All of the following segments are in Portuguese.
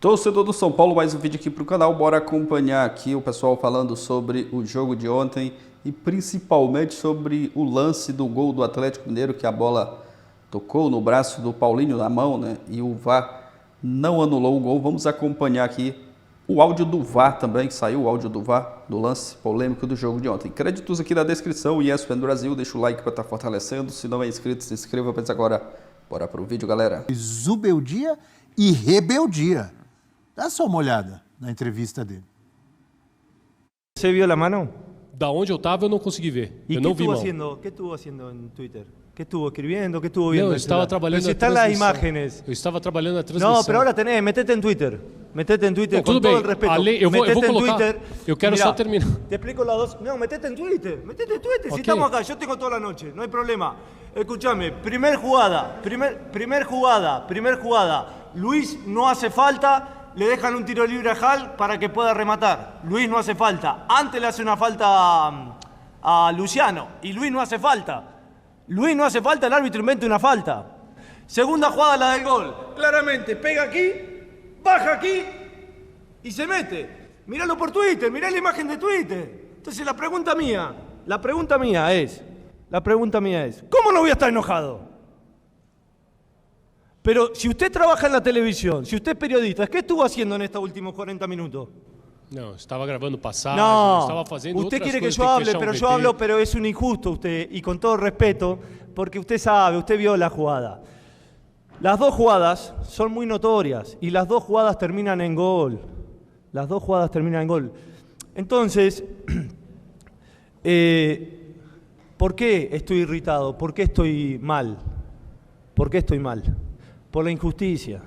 Torcedor do São Paulo, mais um vídeo aqui para o canal. Bora acompanhar aqui o pessoal falando sobre o jogo de ontem e principalmente sobre o lance do gol do Atlético Mineiro, que a bola tocou no braço do Paulinho, na mão, né? E o VAR não anulou o gol. Vamos acompanhar aqui o áudio do VAR também, saiu o áudio do VAR do lance polêmico do jogo de ontem. Créditos aqui na descrição, ESPN Brasil, deixa o like para estar fortalecendo. Se não é inscrito, se inscreva. Mas agora, bora pro vídeo, galera. Zubeldia e rebeldia. Dá só uma olhada na entrevista dele. ¿Se vio la mano? Da onde eu estava, eu não consegui ver. ¿Y eu qué não vi estuvo mão. haciendo? ¿Qué estuvo haciendo en Twitter? ¿Qué estuvo escribiendo? ¿Qué estuvo viendo? Não, eu estava trabalhando Pero si na están las transmissão. imágenes. Eu estava trabalhando na transmissão. No, pero ahora tenés, metete en Twitter. Metete en Twitter Não, con tudo todo bem. el respeto. A lei, eu vou Metete en colocar. Twitter. Eu quero Mirá, só terminar. Te explico las dos. No, metete en Twitter. Metete en Twitter. Si Ok. estamos acá, yo tengo toda la noche. No hay problema. Escúchame, primer jugada. Primer jugada. Luis no hace falta. Le dejan un tiro libre a Hall para que pueda rematar. Luis no hace falta. Antes le hace una falta a Luciano. Y Luis no hace falta. Luis no hace falta, el árbitro inventa una falta. Segunda jugada, la del gol. Claramente, pega aquí, baja aquí y se mete. Míralo por Twitter, mirá la imagen de Twitter. Entonces la pregunta mía es, ¿cómo no voy a estar enojado? Pero si usted trabaja en la televisión, si usted es periodista, ¿qué estuvo haciendo en estos últimos 40 minutos? Não, eu estava gravando passagem, No, estava fazendo usted outras quiere que coisas, yo tem hable, fechar pero um yo VT. hablo, pero es un injusto usted, y con todo respeto, porque usted sabe, usted vio la jugada. Las dos jugadas son muy notorias, y las dos jugadas terminan en gol. Las dos jugadas terminan en gol. Entonces, ¿por qué estoy irritado? ¿Por qué estoy mal? ¿Por qué estoy mal? Por la injusticia.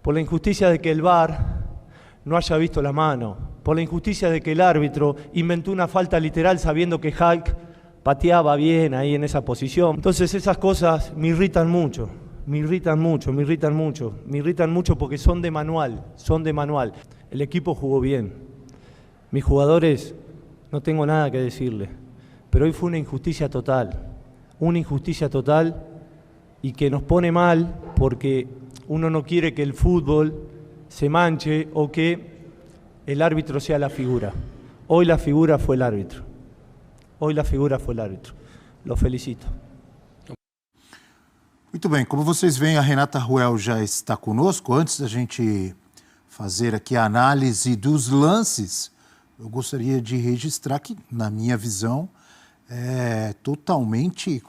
Por la injusticia de que el VAR no haya visto la mano, por la injusticia de que el árbitro inventó una falta literal sabiendo que Hulk pateaba bien ahí en esa posición. Entonces esas cosas me irritan mucho porque son de manual. El equipo jugó bien. Mis jugadores, no tengo nada que decirle, pero hoy fue una injusticia total y que nos pone mal porque uno no quiere que el fútbol se manche o que el árbitro sea la figura. Hoy la figura fue el árbitro. Lo felicito. Muito bem, como vocês veem, a Renata Ruel já está conosco. Antes da gente fazer aqui a análise dos lances, eu gostaria de registrar que, na minha visão, é totalmente...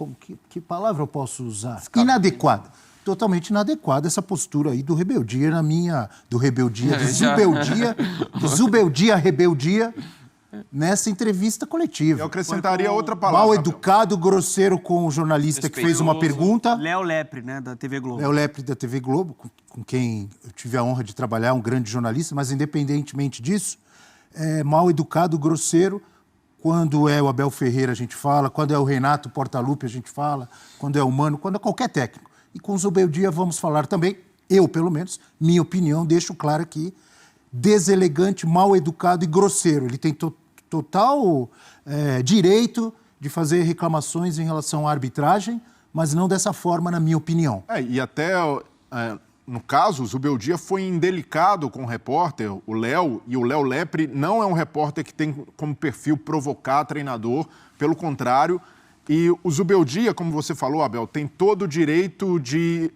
Que palavra eu posso usar? Inadequada. Totalmente inadequada essa postura aí do rebeldia na minha... Do Zubeldia rebeldia nessa entrevista coletiva. Eu acrescentaria outra palavra. Mal educado, grosseiro com o jornalista que fez uma pergunta. Léo Lepre, né, da TV Globo. Léo Lepre, da TV Globo, com quem eu tive a honra de trabalhar, um grande jornalista, mas independentemente disso, é mal educado, grosseiro. Quando é o Abel Ferreira a gente fala, quando é o Renato Portaluppi a gente fala, quando é o Mano, quando é qualquer técnico. E com o Zubeldia vamos falar também, eu pelo menos, minha opinião, deixo claro aqui, deselegante, mal educado e grosseiro. Ele tem total direito de fazer reclamações em relação à arbitragem, mas não dessa forma, na minha opinião. E até, no caso, o Zubeldia foi indelicado com o repórter, o Léo, e o Léo Lepre não é um repórter que tem como perfil provocar treinador, pelo contrário. E o Zubeldia, como você falou, Abel, tem todo o direito de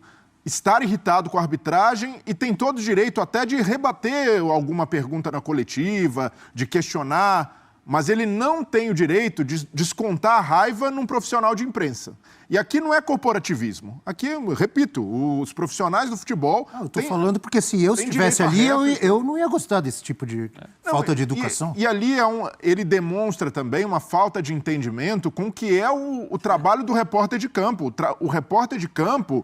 estar irritado com a arbitragem e tem todo o direito até de rebater alguma pergunta na coletiva, de questionar, mas ele não tem o direito de descontar a raiva num profissional de imprensa. E aqui não é corporativismo. Aqui, eu repito, os profissionais do futebol... Eu estou falando porque se eu estivesse ali, eu não ia gostar desse tipo de falta de educação. E ali ele demonstra também uma falta de entendimento com o que é o trabalho do repórter de campo. O repórter de campo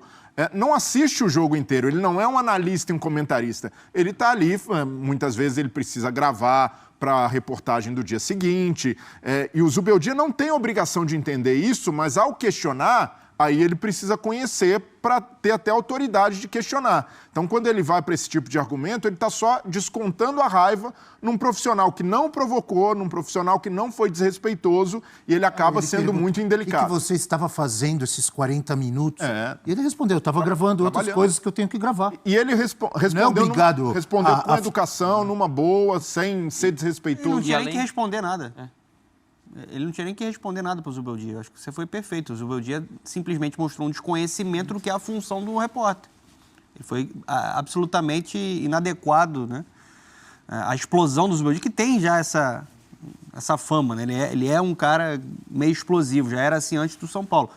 não assiste o jogo inteiro, ele não é um analista e um comentarista. Ele está ali, muitas vezes ele precisa gravar para a reportagem do dia seguinte. E o Zubeldia não tem obrigação de entender isso, mas ao questionar, aí ele precisa conhecer para ter até autoridade de questionar. Então, quando ele vai para esse tipo de argumento, ele está só descontando a raiva num profissional que não provocou, num profissional que não foi desrespeitoso, e ele acaba sendo muito indelicado. O que você estava fazendo esses 40 minutos? E ele respondeu, eu estava gravando outras coisas que eu tenho que gravar. E ele respondeu, obrigado respondeu com educação, numa boa, sem ser desrespeitoso. Ele não tinha nem que responder nada. Ele não tinha nem que responder nada para o Zubeldia. Eu acho que você foi perfeito. O Zubeldia simplesmente mostrou um desconhecimento do que é a função do repórter. Ele foi absolutamente inadequado, né? A explosão do Zubeldia, que tem já essa fama, né? Ele é um cara meio explosivo, já era assim antes do São Paulo.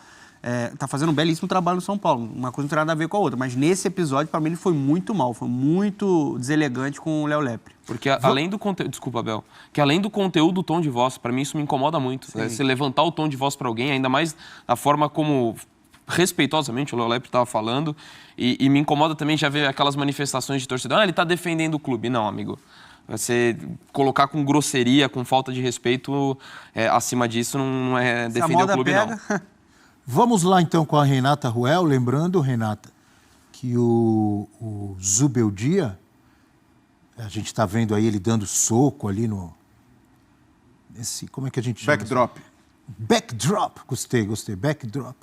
Tá fazendo um belíssimo trabalho no São Paulo. Uma coisa não tem nada a ver com a outra. Mas nesse episódio, para mim, ele foi muito mal. Foi muito deselegante com o Léo Lepre. Porque além do conteúdo... Desculpa, Abel. Que além do conteúdo, do tom de voz, para mim isso me incomoda muito. Né? Você levantar o tom de voz para alguém, ainda mais da forma como... respeitosamente, o Léo Lepre estava falando. E me incomoda também já ver aquelas manifestações de torcedor. Ele está defendendo o clube. Não, amigo. Você colocar com grosseria, com falta de respeito, acima disso, não é defender o clube, não. Vamos lá, então, com a Renata Ruel. Lembrando, Renata, que o Zubeldia, a gente está vendo aí ele dando soco ali no... como é que a gente chama? Backdrop. Backdrop. Gostei. Backdrop.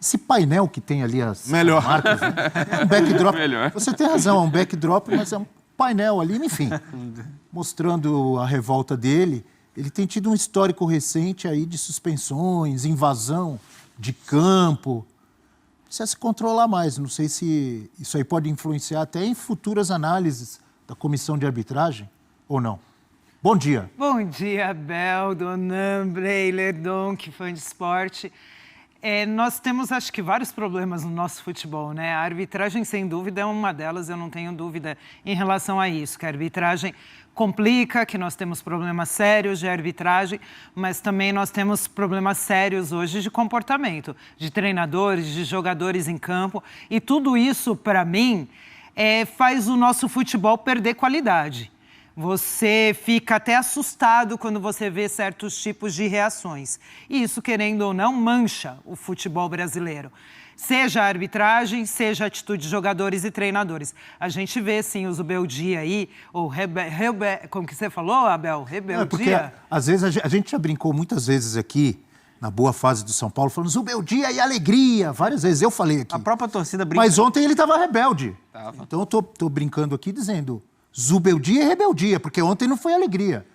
Esse painel que tem ali as marcas, né? É um backdrop. Melhor. Você tem razão, é um backdrop, mas é um painel ali, enfim. Mostrando a revolta dele. Ele tem tido um histórico recente aí de suspensões, invasão de campo. Precisa se controlar mais. Não sei se isso aí pode influenciar até em futuras análises da comissão de arbitragem ou não. Bom dia. Bom dia, Abel, Donan, Breiler, Donk, fã de esporte. Nós temos, acho que, vários problemas no nosso futebol, né? A arbitragem, sem dúvida, é uma delas, eu não tenho dúvida em relação a isso, que a arbitragem complica, que nós temos problemas sérios de arbitragem, mas também nós temos problemas sérios hoje de comportamento, de treinadores, de jogadores em campo, e tudo isso, para mim, faz o nosso futebol perder qualidade. Você fica até assustado quando você vê certos tipos de reações. E isso, querendo ou não, mancha o futebol brasileiro. Seja a arbitragem, seja a atitude de jogadores e treinadores. A gente vê, sim, o Zubeldia aí, ou como que você falou, Abel? Rebeldia? Porque, às vezes, a gente já brincou muitas vezes aqui, na boa fase do São Paulo, falando Zubeldia e alegria. Várias vezes eu falei aqui. A própria torcida brinca. Mas ontem ele estava rebelde. Então eu tô brincando aqui dizendo Zubeldia e rebeldia, porque ontem não foi alegria.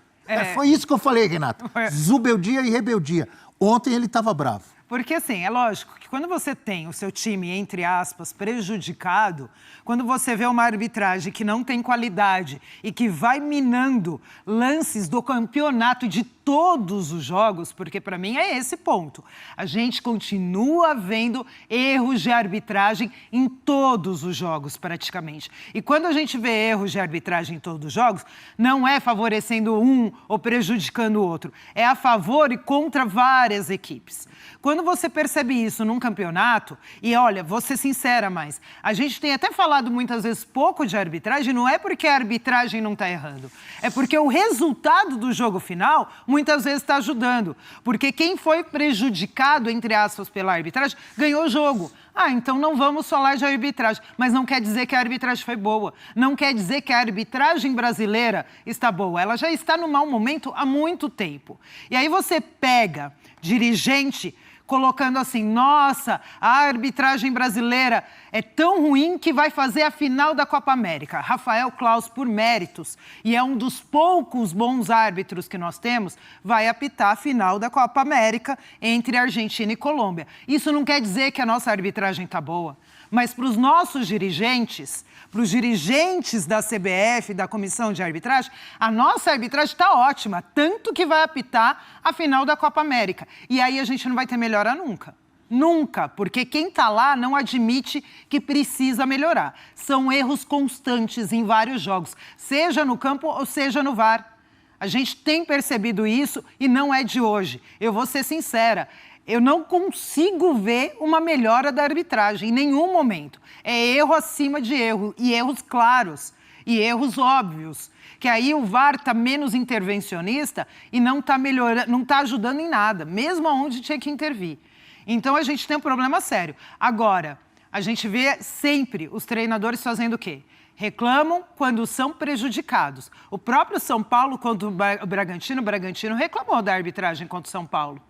Foi isso que eu falei, Renato. Zubeldia e rebeldia. Ontem ele estava bravo. Porque, assim, é lógico que quando você tem o seu time, entre aspas, prejudicado, quando você vê uma arbitragem que não tem qualidade e que vai minando lances do campeonato de todos os jogos, porque para mim é esse ponto. A gente continua vendo erros de arbitragem em todos os jogos, praticamente. E quando a gente vê erros de arbitragem em todos os jogos, não é favorecendo um ou prejudicando o outro. É a favor e contra várias equipes. Quando você percebe isso num campeonato, e olha, vou ser sincera, mas a gente tem até falado muitas vezes pouco de arbitragem, não é porque a arbitragem não está errando, é porque o resultado do jogo final muitas vezes está ajudando. Porque quem foi prejudicado, entre aspas, pela arbitragem, ganhou o jogo. Então não vamos falar de arbitragem. Mas não quer dizer que a arbitragem foi boa. Não quer dizer que a arbitragem brasileira está boa. Ela já está no mau momento há muito tempo. E aí você pega dirigente colocando assim, nossa, a arbitragem brasileira é tão ruim que vai fazer a final da Copa América. Rafael Claus, por méritos, e é um dos poucos bons árbitros que nós temos, vai apitar a final da Copa América entre Argentina e Colômbia. Isso não quer dizer que a nossa arbitragem está boa, mas para os nossos dirigentes, para os dirigentes da CBF, da Comissão de Arbitragem, a nossa arbitragem está ótima, tanto que vai apitar a final da Copa América. E aí a gente não vai ter melhora nunca. Nunca, porque quem está lá não admite que precisa melhorar. São erros constantes em vários jogos, seja no campo ou seja no VAR. A gente tem percebido isso e não é de hoje. Eu vou ser sincera. Eu não consigo ver uma melhora da arbitragem em nenhum momento. É erro acima de erro, e erros claros, e erros óbvios. Que aí o VAR está menos intervencionista e não está melhorando, não está ajudando em nada, mesmo onde tinha que intervir. Então a gente tem um problema sério. Agora, a gente vê sempre os treinadores fazendo o quê? Reclamam quando são prejudicados. O próprio São Paulo, contra o Bragantino reclamou da arbitragem contra o São Paulo.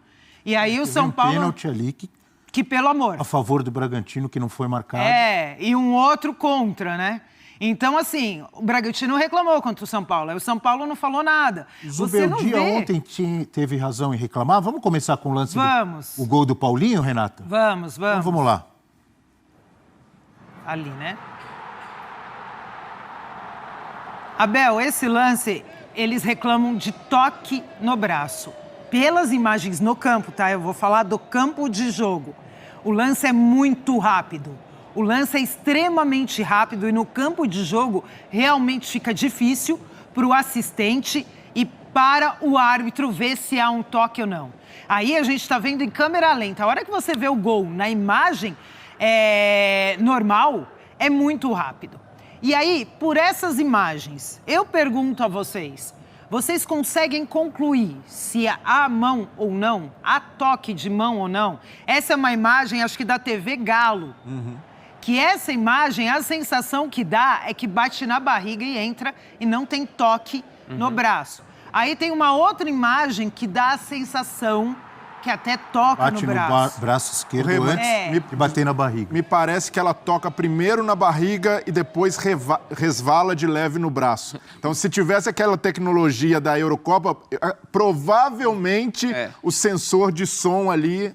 E aí o São Paulo... pênalti ali que, pelo amor... a favor do Bragantino, que não foi marcado. E um outro contra, né? Então, assim, o Bragantino reclamou contra o São Paulo. Aí o São Paulo não falou nada. Zubeldia ontem teve razão em reclamar. Vamos começar com o lance o gol do Paulinho, Renata? Vamos. Então, vamos lá. Ali, né? Abel, esse lance, eles reclamam de toque no braço. Pelas imagens no campo, tá? Eu vou falar do campo de jogo. O lance é muito rápido. O lance é extremamente rápido e no campo de jogo realmente fica difícil para o assistente e para o árbitro ver se há um toque ou não. Aí a gente está vendo em câmera lenta. A hora que você vê o gol na imagem normal, é muito rápido. E aí, por essas imagens, eu pergunto a vocês, vocês conseguem concluir se há mão ou não? Há toque de mão ou não? Essa é uma imagem, acho que da TV Galo. Que essa imagem, a sensação que dá é que bate na barriga e entra e não tem toque no braço. Aí tem uma outra imagem que dá a sensação que até toca no braço. Bate no braço esquerdo antes de bater na barriga. Me parece que ela toca primeiro na barriga e depois resvala de leve no braço. Então, se tivesse aquela tecnologia da Eurocopa, provavelmente o sensor de som ali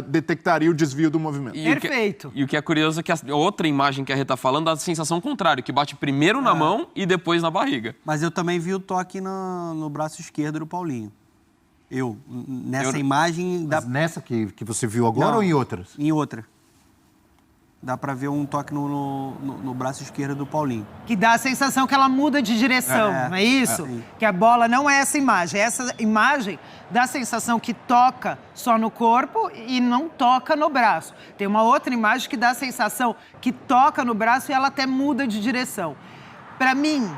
detectaria o desvio do movimento. Perfeito. E o que é curioso é que a outra imagem que a Rê tá falando dá a sensação contrária, que bate primeiro na mão e depois na barriga. Mas eu também vi o toque no braço esquerdo do Paulinho. Nessa imagem... Mas nessa que você viu agora ou em outras? Em outra. Dá pra ver um toque no braço esquerdo do Paulinho. Que dá a sensação que ela muda de direção, não é isso? Que a bola não é essa imagem. Essa imagem dá a sensação que toca só no corpo e não toca no braço. Tem uma outra imagem que dá a sensação que toca no braço e ela até muda de direção. Pra mim,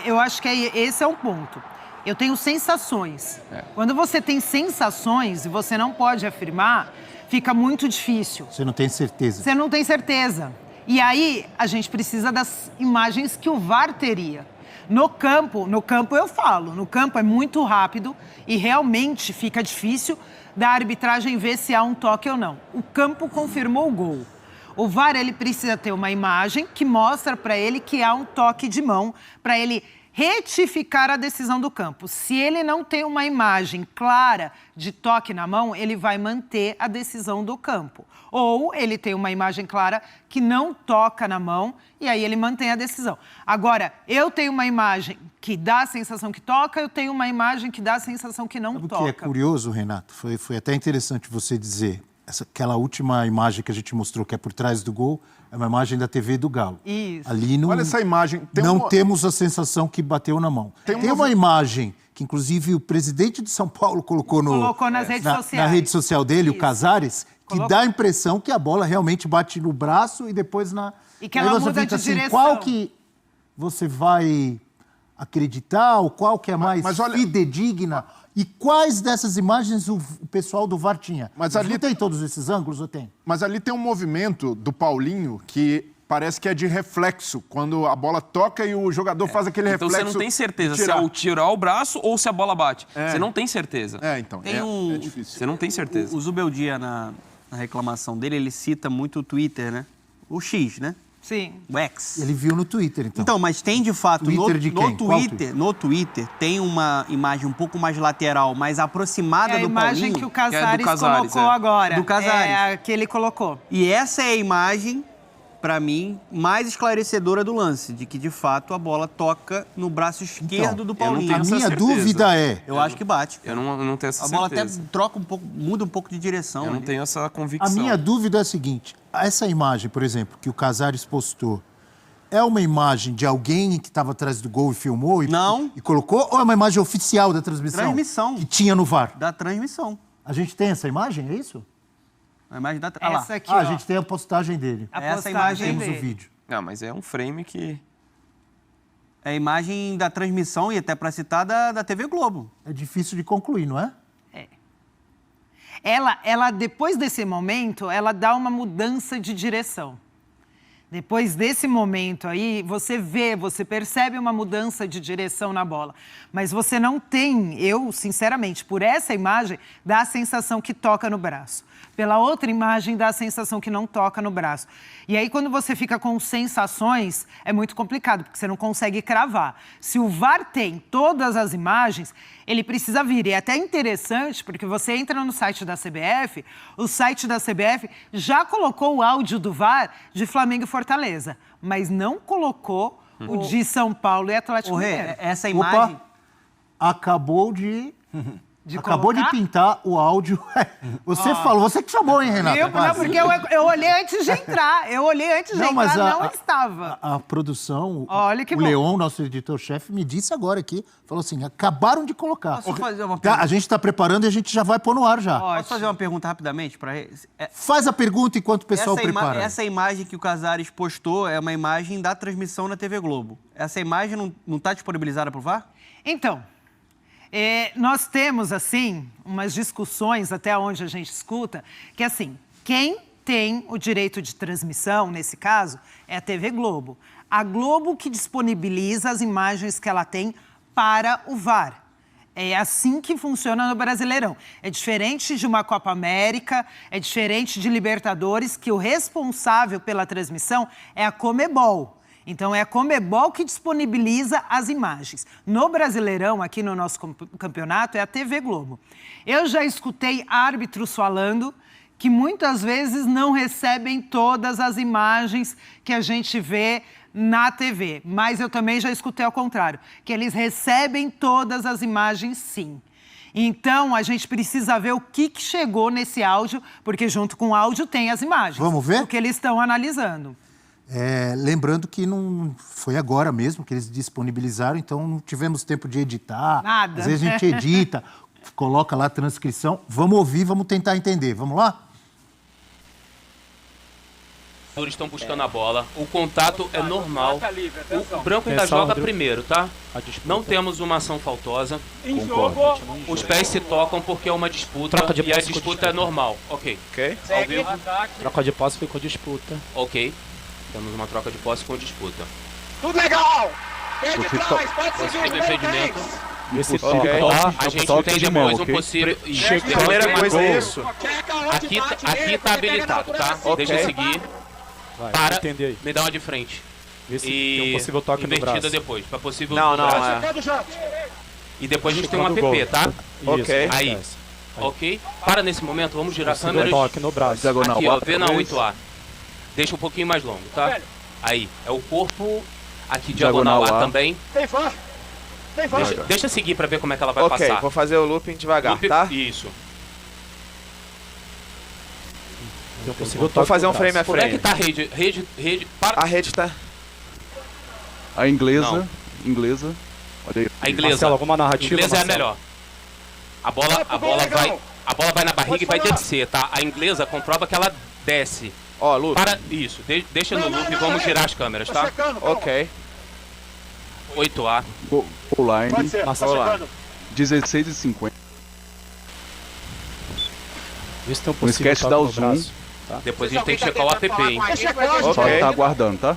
eu acho que esse é um ponto. Eu tenho sensações. Quando você tem sensações e você não pode afirmar, fica muito difícil. Você não tem certeza. Você não tem certeza. E aí, a gente precisa das imagens que o VAR teria. No campo eu falo, no campo é muito rápido e realmente fica difícil da arbitragem ver se há um toque ou não. O campo confirmou o gol. O VAR, ele precisa ter uma imagem que mostra para ele que há um toque de mão, para ele retificar a decisão do campo. Se ele não tem uma imagem clara de toque na mão, ele vai manter a decisão do campo. Ou ele tem uma imagem clara que não toca na mão e aí ele mantém a decisão. Aquora, eu tenho uma imagem que dá a sensação que toca, eu tenho uma imagem que dá a sensação que não toca. O que é curioso, Renato, foi até interessante você dizer, aquela última imagem que a gente mostrou, que é por trás do gol, é uma imagem da TV do Galo. Isso. Ali não, olha essa imagem. Temos a sensação que bateu na mão. Tem uma imagem que, inclusive, o presidente de São Paulo colocou nas redes sociais. Na rede social dele, Isso. o Casares, que dá a impressão que a bola realmente bate no braço e depois na... E que ela muda de direção. Qual que você vai acreditar ou qual que é mais fidedigna? E quais dessas imagens o pessoal do VAR tinha? Mas ali tem todos esses ângulos ou tem? Mas ali tem um movimento do Paulinho que parece que é de reflexo. Quando a bola toca e o jogador faz aquele reflexo... Então você não tem certeza se é o tirar o braço ou se a bola bate. Você não tem certeza. Então, é difícil. Você não tem certeza. O Zubeldia, na reclamação dele, ele cita muito o Twitter, né? O X, né? Sim. O X. Ele viu no Twitter, então. Então, mas tem de fato Twitter de quem? No Twitter tem uma imagem um pouco mais lateral, mais aproximada do Paulinho. É a imagem que o Casares, Casares colocou agora. Do Casares. É a que ele colocou. E essa é a imagem, pra mim, mais esclarecedora do lance, de que de fato a bola toca no braço esquerdo do Paulinho. tenho A essa minha certeza. dúvida é... Eu acho que bate. Eu não tenho essa A bola certeza. até troca um pouco, muda um pouco de direção. Eu não ali. tenho essa convicção. A minha dúvida é a seguinte, essa imagem, por exemplo, que o Casares postou, é uma imagem de alguém que estava atrás do gol e filmou e colocou, ou é uma imagem oficial da transmissão? Transmissão. Que tinha no VAR? Da transmissão. A gente tem essa imagem, é isso? A imagem da... Ah lá. Essa aqui, A ó. gente tem a postagem dele. A Essa postagem imagem Temos dele. o vídeo. Não, mas é um frame que... É a imagem da transmissão e até para citar da TV Globo. É difícil de concluir, não é? ela depois desse momento, ela dá uma mudança de direção. Depois desse momento aí, você percebe uma mudança de direção na bola. Mas você não tem, eu, sinceramente, por essa imagem, dá a sensação que toca no braço. Pela outra imagem, dá a sensação que não toca no braço. E aí, quando você fica com sensações, é muito complicado, porque você não consegue cravar. Se o VAR tem todas as imagens, ele precisa vir. E é até interessante, porque você entra no site da CBF, o site da CBF já colocou o áudio do VAR de Flamengo e Fortaleza, mas não colocou o de São Paulo e Atlético Mineiro. Essa imagem... Acabou de colocar? pintar o áudio. Você falou, você que chamou, hein, Renata? Não, porque eu olhei antes de entrar. Não estava. A produção, Olha que o bom. Leon, nosso editor-chefe, me disse agora aqui, falou assim, acabaram de colocar. Posso fazer uma Tá, pergunta? a gente está preparando e a gente já vai pôr no ar já. Posso fazer uma pergunta rapidamente? Faz a pergunta enquanto o pessoal prepara. Essa imagem que o Casares postou é uma imagem da transmissão na TV Globo. Essa imagem não está disponibilizada para o VAR? Então, nós temos, assim, umas discussões até onde a gente escuta, que, assim, quem tem o direito de transmissão, nesse caso, é a TV Globo. A Globo que disponibiliza as imagens que ela tem para o VAR. É assim que funciona no Brasileirão. É diferente de uma Copa América, é diferente de Libertadores, que o responsável pela transmissão é a Conmebol. Então, é a Conmebol que disponibiliza as imagens. No Brasileirão, aqui no nosso campeonato, é a TV Globo. Eu já escutei árbitros falando que muitas vezes não recebem todas as imagens que a gente vê na TV. Mas eu também já escutei ao contrário, que eles recebem todas as imagens, sim. Então, a gente precisa ver o que chegou nesse áudio, porque junto com o áudio tem as imagens. Vamos ver? O que eles estão analisando. Lembrando que não foi agora mesmo que eles disponibilizaram, então não tivemos tempo de editar. Nada. Às vezes a gente edita, coloca lá a transcrição. Vamos ouvir, vamos tentar entender. Vamos lá? Eles estão buscando a bola. O contato é normal. O branco ainda joga primeiro, tá? Não temos uma ação faltosa. Os pés se tocam porque é uma disputa e a disputa é normal. Ok. Ao vivo. Troca de posse foi com disputa. Ok. Temos uma troca de posse com disputa. Tudo legal! Quem de trás, pode Possível impedimento. Esse A gente entende depois um possível... Primeira coisa é isso. Aqui tá habilitado, tá? Deixa eu seguir. Para, me dá uma de frente. E tem um possível toque no braço. Depois, para possível braço. E depois a gente tem um app, tá? Ok. Aí. Ok? Para nesse momento, vamos girar a câmera. Toque no braço. Aqui, ó, vê na 8A. Deixa um pouquinho mais longo, tá? Aí, é o corpo. Aqui, diagonal A também. Tem fã. Deixa seguir pra ver como é que ela vai passar. Ok, vou fazer o looping devagar, tá? Isso. Vou fazer um frame a frame. Como é que tá a rede? Para. A rede tá... A inglesa. Não. Inglesa. Olha aí. A inglesa. Marcelo, alguma narrativa, A inglesa é a Marcelo? melhor. A bola vai na barriga e vai descer, tá? A inglesa comprova que ela desce. Ó, loop. Para isso. Deixa no loop e vamos girar as câmeras, tá? Ok. 8A. Goal line. Marcelo lá. 16:50. Vê se tem um Não possível esquece de toque dar o no zoom. braço. Tá? Depois a gente tem que checar o app, hein? Só tá aguardando, tá?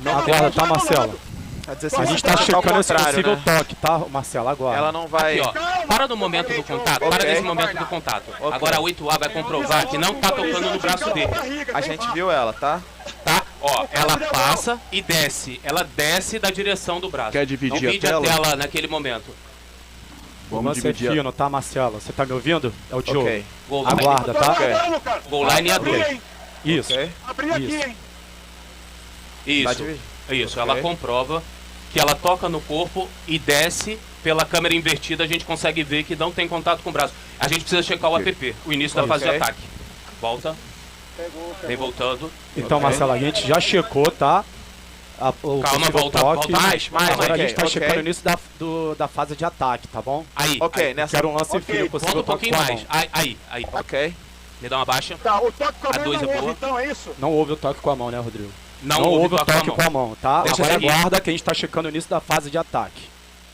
Não aguarda, tá, Marcelo? A gente tá checando esse possível né? toque, tá, Marcelo? Agora. Ela não vai... Aqui, ó. Para no momento do contato. Para nesse momento do contato. Agora a 8A vai comprovar que não tá tocando no braço dele. A gente viu ela, tá? Tá? Ó, ela passa e desce. Ela desce da direção do braço. Quer dividir não vide a tela? naquele momento. O Vamos lance é dividir. fino, tá, Marcelo? Você tá me ouvindo? É o Diogo. Ok. Goal line. Aguarda, tá? Goal line é a 2. Isso. Ok. Isso. Isso. Isso. Ela comprova que ela toca no corpo e desce pela câmera invertida. A gente consegue ver que não tem contato com o braço. A gente precisa checar o app, o início da fase de ataque. Volta. Vem voltando. Então, Marcelo, a gente já checou, tá? Calma, volta mais. Agora a gente tá ok. checando o início da fase de ataque, tá bom? Aí. Ok, nessa... Quero um lance fino, Volta possível um toque pouquinho com a mais. mão. Aí. Ok. Me dá uma baixa. Tá, o toque com A 2 é boa. então é isso? Não houve o toque com a mão, né, Rodrigo? Não houve houve o toque com a mão, tá? Deixa Agora seguir. aguarda que a gente tá checando o início da fase de ataque.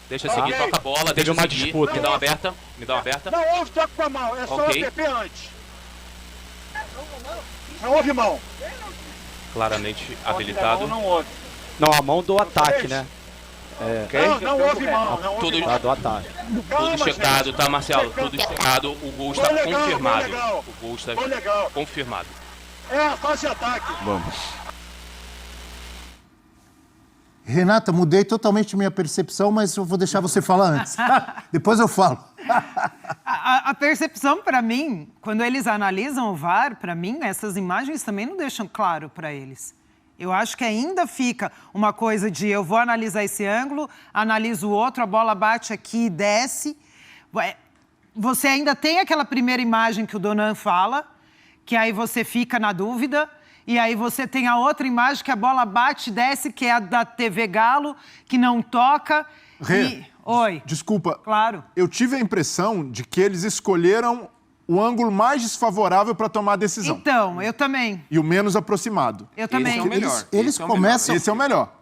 Deixa seguir, toca a bola, deixa uma seguir. disputa. Me dá uma aberta, me dá uma aberta. Não houve toque com a mão, é só o Ok. APP antes. Não houve mão. Claramente habilitado. Não houve. Não, a mão do ataque, né? Não houve mão, não houve Tudo, Tá, do ataque. tudo checado, tá, Marcelo? Tudo checado. O gol está Foi legal, confirmado. foi legal. O gol está Foi legal. confirmado. É a fase de ataque. Vamos. Renata, mudei totalmente minha percepção, mas eu vou deixar você falar antes. Depois eu falo. A percepção, para mim, quando eles analisam o VAR, para mim, essas imagens também não deixam claro para eles. Eu acho que ainda fica uma coisa de eu vou analisar esse ângulo, analiso o outro, a bola bate aqui e desce. Você ainda tem aquela primeira imagem que o Donan fala, que aí você fica na dúvida. E aí você tem a outra imagem que a bola bate e desce, que é a da TV Galo, que não toca. Rê, Oi. Desculpa. Claro. Eu tive a impressão de que eles escolheram o ângulo mais desfavorável para tomar a decisão. Então, eu também. E o menos aproximado. Eu também. Esse é o melhor. Eles começam... Esse é o melhor.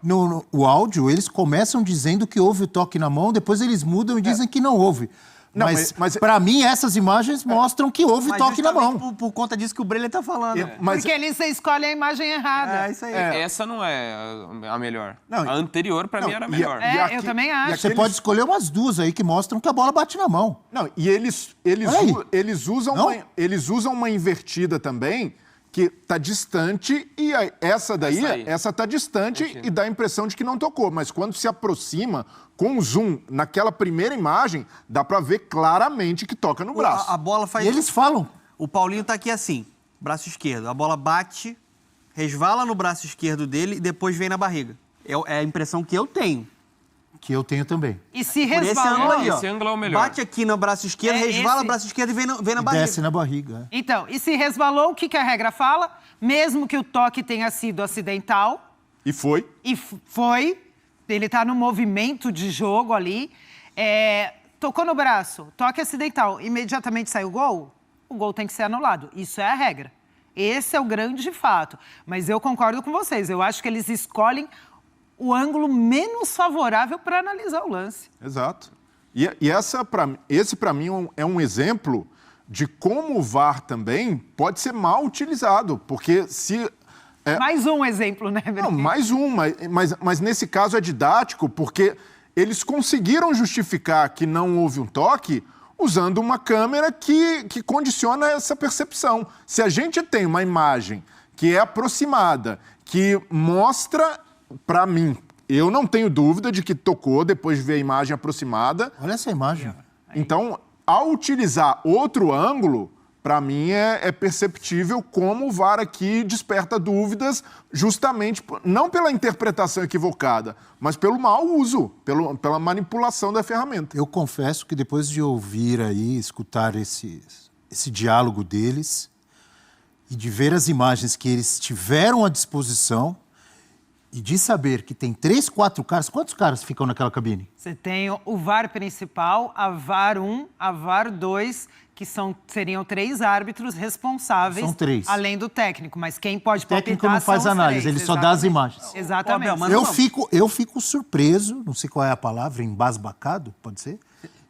O áudio, eles começam dizendo que houve o toque na mão, depois eles mudam e dizem que não houve. Não, mas para mim, essas imagens mostram que houve Mas toque na mão. Por conta disso que o Breler tá falando. Mas Porque eles escolhem a imagem errada. É isso aí. Essa não é a melhor. Não, a anterior, pra mim, era a melhor. Eu também acho. Você pode escolher umas duas aí que mostram que a bola bate na mão. Não, e eles usam uma invertida também que tá distante e essa tá distante e dá a impressão de que não tocou, mas quando se aproxima com o zoom naquela primeira imagem, dá pra ver claramente que toca no braço. A bola faz... E eles falam. O Paulinho tá aqui assim, braço esquerdo. A bola bate, resvala no braço esquerdo dele e depois vem na barriga. É a impressão que eu tenho. Que eu tenho também. E se Por esse ângulo resvalou... aí, ó. Esse ângulo é o melhor. Bate aqui no braço esquerdo, É resvala esse. o braço esquerdo e vem na E barriga. desce na barriga. Então, e se resvalou, o que a regra fala? Mesmo que o toque tenha sido acidental... E foi. Foi. Ele tá no movimento de jogo ali. Tocou no braço, toque acidental, imediatamente sai o gol tem que ser anulado. Isso é a regra. Esse é o grande fato. Mas eu concordo com vocês. Eu acho que eles escolhem o ângulo menos favorável para analisar o lance. Exato. E esse, para mim, é um exemplo de como o VAR também pode ser mal utilizado. Porque se... Mais um exemplo, né, Berlim? Não, mais um, mas nesse caso é didático, porque eles conseguiram justificar que não houve um toque usando uma câmera que condiciona essa percepção. Se a gente tem uma imagem que é aproximada, que mostra, para mim, eu não tenho dúvida de que tocou depois de ver a imagem aproximada. Olha essa imagem. Então, ao utilizar outro ângulo, para mim é perceptível como o VAR aqui desperta dúvidas, justamente não pela interpretação equivocada, mas pelo mau uso, pela manipulação da ferramenta. Eu confesso que depois de ouvir aí, escutar esse diálogo deles e de ver as imagens que eles tiveram à disposição e de saber que tem 3, 4 caras... Quantos caras ficam naquela cabine? Você tem o VAR principal, a VAR 1, a VAR 2... que seriam 3 árbitros responsáveis, São 3. Além do técnico. Mas quem pode O técnico palpitar não faz são os análise, 3, ele só dá as imagens. Exatamente. Eu fico surpreso, não sei qual é a palavra, embasbacado, pode ser,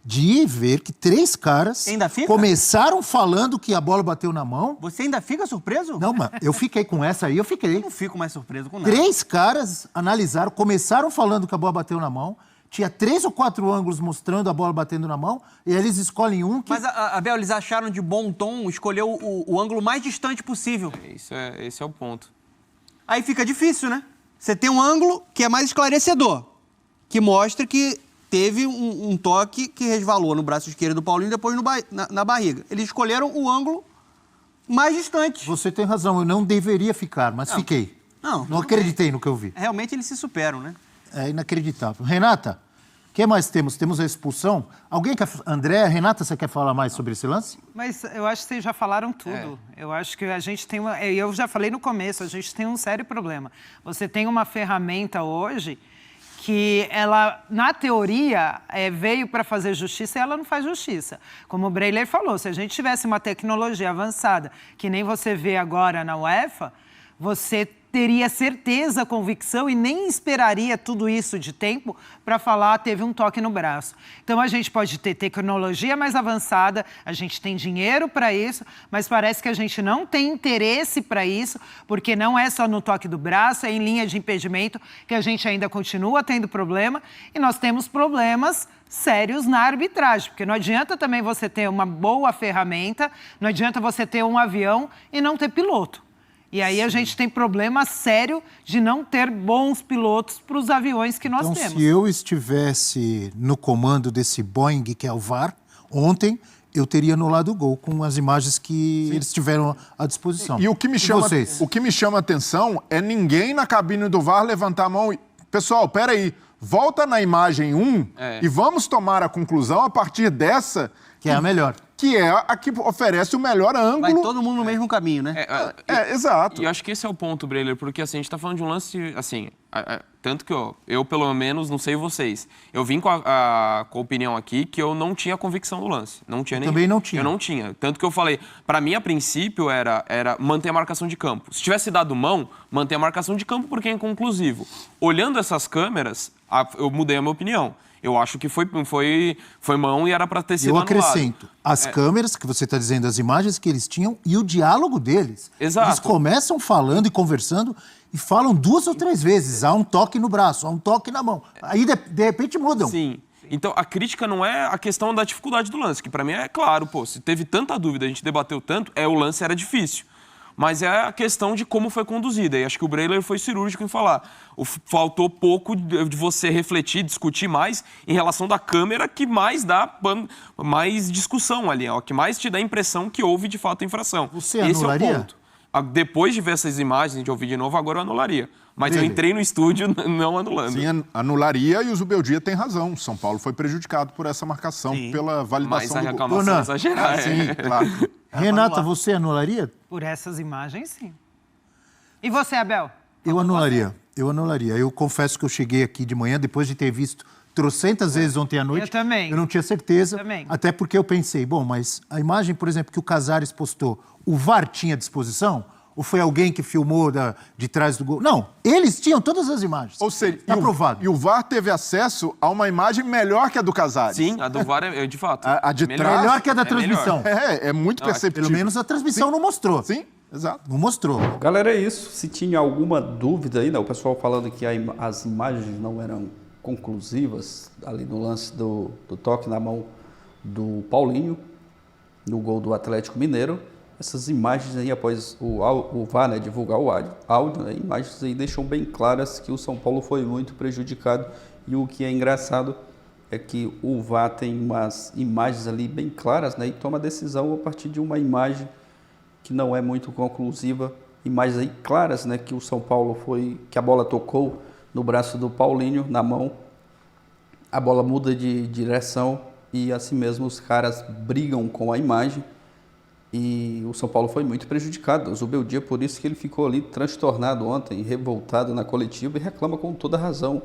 de ver que 3 caras começaram falando que a bola bateu na mão. Você ainda fica surpreso? Não, mas eu fiquei com essa aí, eu fiquei. Eu não fico mais surpreso com nada. 3 caras analisaram, começaram falando que a bola bateu na mão. Tinha 3 ou 4 ângulos mostrando a bola batendo na mão, e eles escolhem um que... Mas, Abel, eles acharam de bom tom escolher o ângulo mais distante possível. Esse é o ponto. Aí fica difícil, né? Você tem um ângulo que é mais esclarecedor, que mostra que teve um toque que resvalou no braço esquerdo do Paulinho e depois na barriga. Eles escolheram o ângulo mais distante. Você tem razão, eu não deveria ficar, mas fiquei. Não acreditei no que eu vi. Realmente eles se superam, né? É inacreditável. Renata, o que mais temos? Temos a expulsão. Alguém quer... André, Renata, você quer falar mais sobre esse lance? Mas eu acho que vocês já falaram tudo. Eu acho que a gente tem uma... Eu já falei no começo, a gente tem um sério problema. Você tem uma ferramenta hoje que ela, na teoria, veio para fazer justiça e ela não faz justiça. Como o Breler falou, se a gente tivesse uma tecnologia avançada, que nem você vê agora na UEFA, você teria certeza, convicção e nem esperaria tudo isso de tempo para falar teve um toque no braço. Então a gente pode ter tecnologia mais avançada, a gente tem dinheiro para isso, mas parece que a gente não tem interesse para isso, porque não é só no toque do braço, é em linha de impedimento que a gente ainda continua tendo problema e nós temos problemas sérios na arbitragem, porque não adianta também você ter uma boa ferramenta, não adianta você ter um avião e não ter piloto. E aí a gente tem problema sério de não ter bons pilotos para os aviões que nós temos. Então, se eu estivesse no comando desse Boeing, que é o VAR, ontem, eu teria anulado o gol com as imagens que eles tiveram à disposição. E o que me chama a atenção é ninguém na cabine do VAR levantar a mão e... Pessoal, peraí, volta na imagem 1 e vamos tomar a conclusão a partir dessa... Que é a melhor. Que é a que oferece o melhor ângulo. Vai todo mundo no mesmo caminho, né? Exato. E eu acho que esse é o ponto, Breler, porque assim, a gente tá falando de um lance, assim, tanto que eu pelo menos, não sei vocês, eu vim com a opinião aqui que eu não tinha convicção do lance. Não tinha nem. Também não tinha. Eu não tinha. Tanto que eu falei, pra mim, a princípio, era manter a marcação de campo. Se tivesse dado mão, manter a marcação de campo porque é inconclusivo. Olhando essas câmeras, eu mudei a minha opinião. Eu acho que foi mão e era para ter sido anulado. Eu acrescento, as câmeras, que você está dizendo, as imagens que eles tinham e o diálogo deles. Exato. Eles começam falando e conversando e falam 2 ou 3 vezes. Há um toque no braço, há um toque na mão. Aí, de repente, mudam. Sim. Então, a crítica não é a questão da dificuldade do lance, que para mim é claro, pô, se teve tanta dúvida, a gente debateu tanto, o lance era difícil. Mas é a questão de como foi conduzida. E acho que o Breler foi cirúrgico em falar. Faltou pouco de você refletir, discutir mais em relação da câmera que mais dá mais discussão ali, ó, que mais te dá a impressão que houve de fato a infração. Você anularia? Esse é o ponto. Depois de ver essas imagens, de ouvir de novo, agora eu anularia. Mas eu entrei no estúdio não anulando. Sim, anularia e o Zubeldia tem razão. São Paulo foi prejudicado por essa marcação, pela validação do gol. Mas a reclamação é exagerada. Sim, claro. Renata, você anularia? Por essas imagens, sim. E você, Abel? Eu anularia. Eu confesso que eu cheguei aqui de manhã, depois de ter visto trocentas vezes ontem à noite. Eu também. Eu não tinha certeza. Também. Até porque eu pensei, bom, mas a imagem, por exemplo, que o Casares postou, o VAR tinha à disposição? Ou foi alguém que filmou de trás do gol? Não, eles tinham todas as imagens. Ou seja, aprovado. E o VAR teve acesso a uma imagem melhor que a do Casares. Sim, a do VAR é de fato. A de trás... Melhor que a da transmissão. É muito perceptível. Pelo menos a transmissão não mostrou. Sim, exato. Não mostrou. Galera, é isso. Se tinha alguma dúvida aí, né? O pessoal falando que as imagens não eram conclusivas ali no lance do toque na mão do Paulinho, no gol do Atlético Mineiro. Essas imagens aí, após o VAR, né, divulgar o áudio, né, imagens aí deixam bem claras que o São Paulo foi muito prejudicado. E o que é engraçado é que o VAR tem umas imagens ali bem claras, né, e toma decisão a partir de uma imagem que não é muito conclusiva. Imagens aí claras, né, que o São Paulo que a bola tocou no braço do Paulinho, na mão. A bola muda de direção e assim mesmo os caras brigam com a imagem. E o São Paulo foi muito prejudicado. O Zubeldia, por isso que ele ficou ali transtornado ontem, revoltado na coletiva e reclama com toda razão.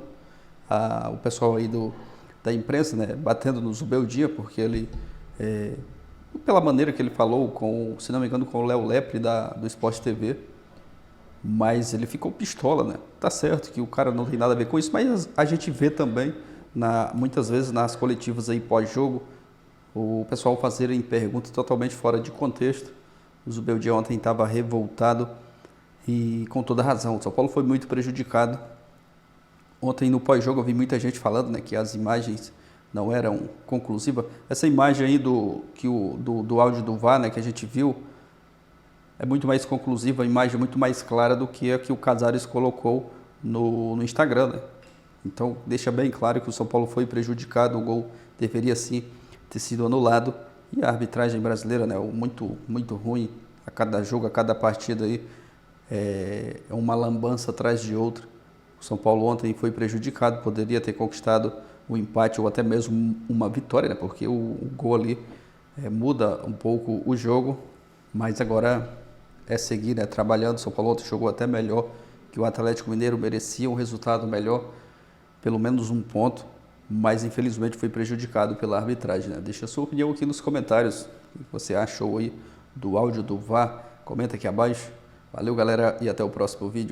O pessoal aí da imprensa, né, batendo no Zubeldia, porque ele, pela maneira que ele falou, se não me engano, com o Léo Lepre do Sport TV, mas ele ficou pistola, né? Tá certo que o cara não tem nada a ver com isso, mas a gente vê também, muitas vezes nas coletivas aí pós-jogo, o pessoal fazerem perguntas totalmente fora de contexto. O Zubeldia ontem estava revoltado e com toda razão. O São Paulo foi muito prejudicado. Ontem no pós-jogo eu vi muita gente falando, né, que as imagens não eram conclusivas. Essa imagem aí do áudio do VAR, né, que a gente viu, é muito mais conclusiva, a imagem é muito mais clara do que a que o Casares colocou no Instagram, né? Então deixa bem claro que o São Paulo foi prejudicado, o gol deveria sim ter sido anulado, e a arbitragem brasileira, né, muito, muito ruim, a cada jogo, a cada partida aí, é uma lambança atrás de outra. O São Paulo ontem foi prejudicado, poderia ter conquistado o empate ou até mesmo uma vitória, né, porque o gol ali muda um pouco o jogo, mas agora é seguir, né, trabalhando. O São Paulo ontem jogou até melhor que o Atlético Mineiro, merecia um resultado melhor, pelo menos um ponto, mas infelizmente foi prejudicado pela arbitragem, né? Deixa a sua opinião aqui nos comentários. O que você achou aí do áudio do VAR? Comenta aqui abaixo. Valeu, galera, e até o próximo vídeo.